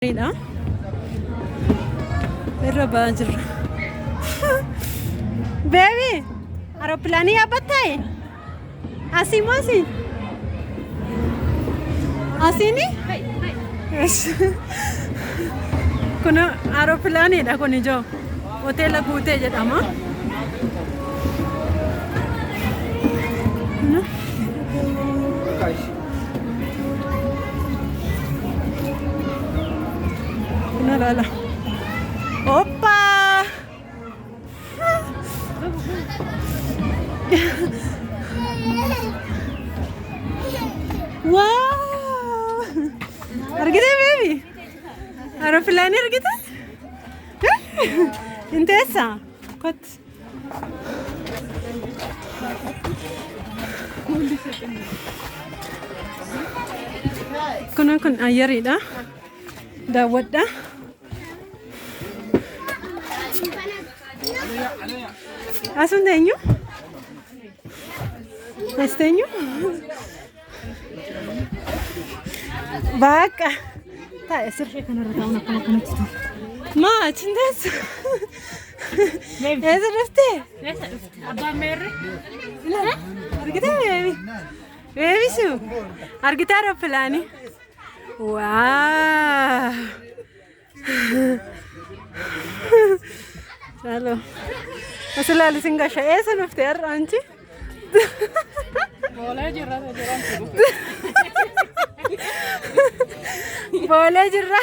Ida. Irra baajir. Baby, aeroplane yaabbatta? Asii. Asini? Kun aeroplane dha kun ijoo. Hoteela guutee jedhama. Lala. Opa! Wow! Argite baby? Aeroplane argite? Intessa? Kot. Kun ayyaridha. Daawwadha. Asun teenyu? As teenyu? Bakka. Taa'e sirrii kanarra taa'uun akkana kanatti ta'u. Maa achiin teessa? Eessa dhuftee? Abbaan meerre? Argitee beebi? Beebisu? Argitee aeroplaanii? Waa! Chalo. Asalaali singasha eessa dhuftee har'a anchi? Boolee jirra jiran. Boolee jirra.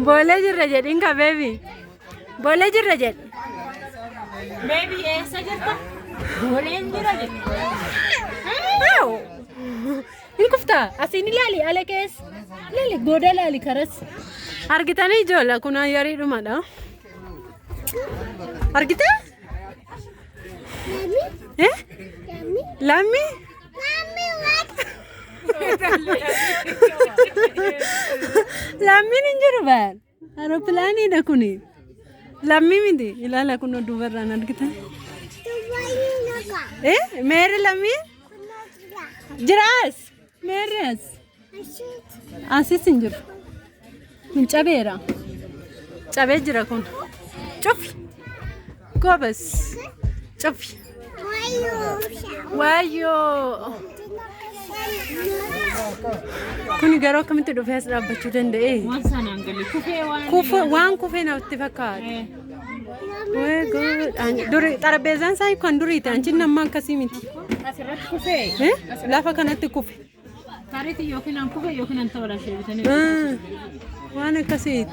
Boolee jirra jedhin ka beebi. Boolee jirra jedh. Beebi eessa jirta? Booleen jira jedhi. Hin kuftaa asiin ilaali ala keessa. Ilaali gooda ilaali karas. Argitanii ijoolla kun ayyariidhumadha. Argitee? Lammi? Lammiin hin jiru baal. Aeroplaaniidha kuni. Lammi miti. Ilaala kun duubarraan argitan. Meerri lammiin? Jiraas? Meerri as? Asis hin jiru. Kun cabeera. Cabee jira kun. Cufi. Goobas. Cufi. Wayyoo. Kun garuu akkamitti dhufee as dhaabbachuu danda'e? Waan sanaan galee Waan kufee natti fakkaata. Duri xarabeezaan isaa kan duriiti. Anchi nama akkasii miti. asirratti kufee. Lafa kanatti kufe. Kariiti yookiin an kufee yookiin an ta'uu dhashee bitanii. Waan akkasiiti.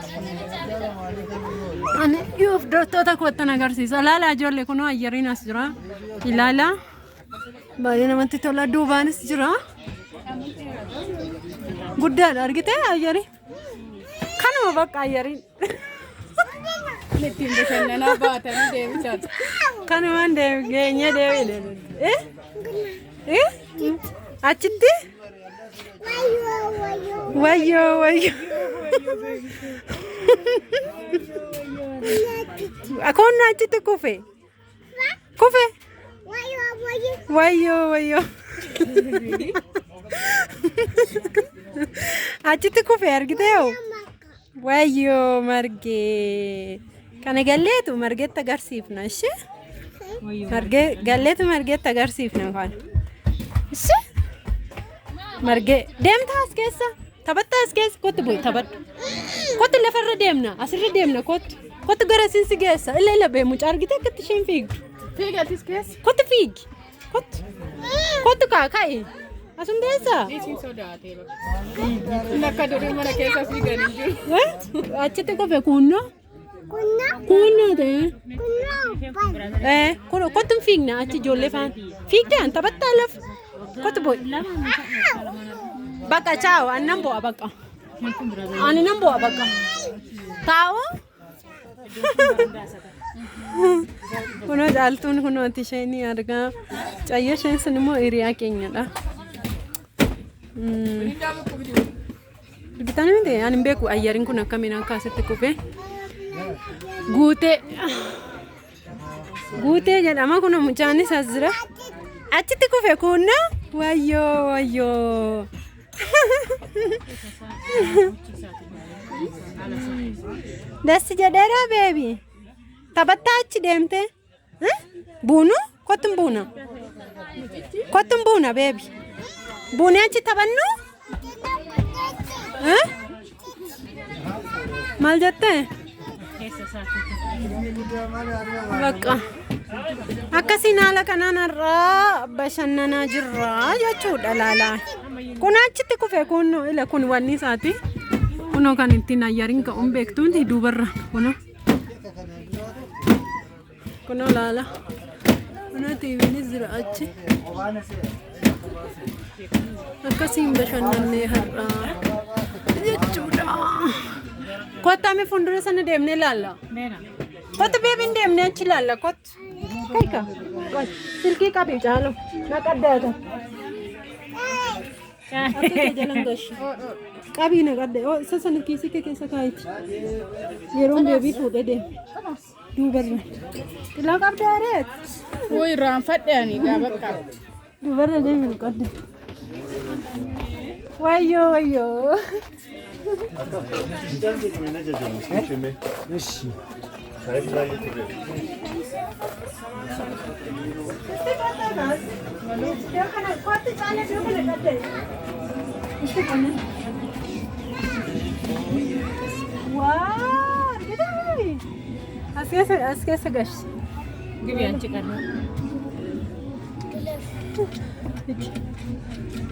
Ani yoo doktoota kootan agarsiisa. Ilaala ijoollee kunoo ayyariin as jira. Ilaala. Baay'ee namatti tola. Duubaanis jira. Guddaadha argitee ayyari. Kanuma bakka ayyariin. Ittiin bashannanaa baatanii deebisaati. Kanumaan geenye deebiin. Achitti? Wayyoo. Akkoon achitti kufe? Kufe? Wayyoo. Achitti kufe argitee hoo? Wayyoo margee. Kana galleetu margeetta agarsiifna ishee? Galleetu margeetta agarsiifna kan. Ishee? Margee deemtaa as keessa? Taphattaa as keessa? Kottu bu'i taphadhu. Kottu lafarra deemna asirra deemna kottu. Kottu gara siinsi geessa. Illee laphee mucaa argitee akkatti isheen fiigdu. Fiigatis keessa? Kottu fiigi. Kottu kaa'e. Asum deessa? Dhiisiin sodaatee bakka. Akka durii mana keessa fiiganii jiru. Achitti kufe kunnoo? Kunnoo ta'e? Kottu fiigna achi ijoollee faan. Fiigdaan taphattaa lafa. Kottu boy. Bakka chaawo ani nan bo'a bakka. Ani nan bo'a bakka. Taa'oo? Kunoo caaltuun kunooti isheen argaa. Cayya isheen sun immoo hiriyaa keenyadha. Bitaan miti ani beeku ayyariin kun akkamiin akka asitti kufe. Guutee jedhama kun mucaan isaas jira. Achitti kufe kunna wayyoo. Dasi jedheera beebi. Taphattaa achi deemte. Buunu? Kottuun buuna. Kottuun buuna beebi. Buunee achi taphannu? Maal jettee? Bakka. Akkasiin haala kanaan irraa bashannanaa jirra jechuudha laalaa. Kun achitti kufee kun wanni isaati. Kunoo kan ittiin ayyariin ka'uun beektuun duubarra kunoo. Kunoo laala. Kunoo tiiviinis jira achi. Akkasiin bashannannee har'aa jechuudha. Kottaami fuuldura sana deemnee laalla. Kottu beebiin deemnee achi laalla kottu. Kaika. Silkii qabii caalu. Naqaddaata. Akka jalan gashi. Qabii naqadde. Isa sana kiisii kee keessa kaayiti. Yeroo beebii fuudhee deemu. Duubarra. Ilaa qabda areet. Woy raanfadheani gaafa qabu. Duubarra deemu naqadde. Wayyoo. As keessa gashi. Gibiyaan ciqarra.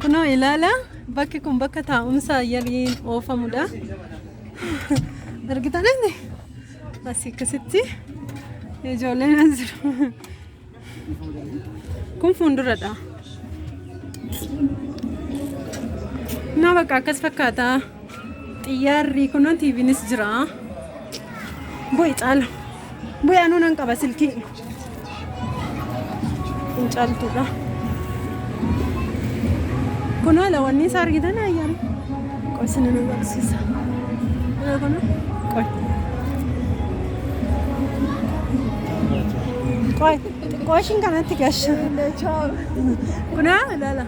Kunoo ilaala bakki kun bakka taa'umsa ayyariin oofamudha. Argitanii asii akkasitti ijoolleen as jiru. Kun fuulduradha. Na bakka akkas fakkaata. Xiyyaarri kunoo tiiviinis jira. Bu'i caala. Bu'i anuu nan qaba silkii. Kun caaltuudha. Kunoo lawanni isaa argitan ayyari. Qoosina na barsiisa. Kunoo qoy. Qooshin kanatti gasha. Kunoo ilaala.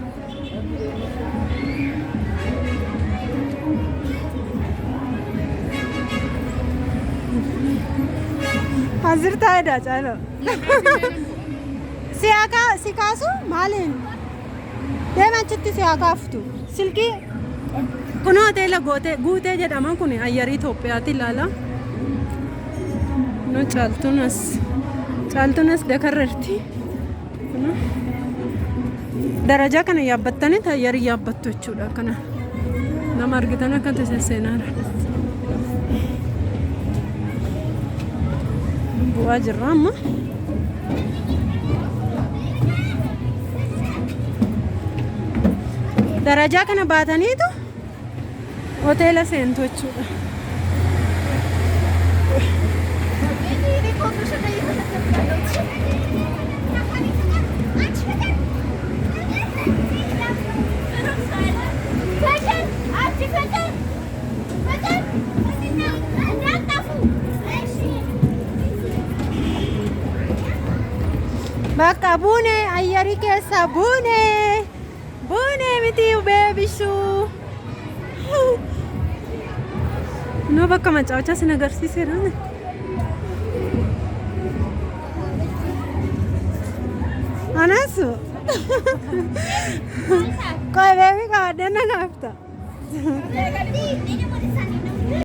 Hazır taa'edha caalo. Si kaasu maaliin? Deema achitti si haa kaaftu. Silkii kun hoteela guutee jedhama kun ayyarii Itoophiyaatti ilaala. No caaltuunas dakarreerti. Darajaa kana yaabbattanii ayyarii yaabbattu jechuudha kana. Nama argitan akka seenaadha. Bu'aa jirra amma. Darajaa kana baataniitu hoteela seentu jechuudha. Bakka buune ayyarii keessa buune. Buune miti beebishu. No bakka macaachaa sin agarsiiseera. Anasu. Kau beebi kaadana kaafta.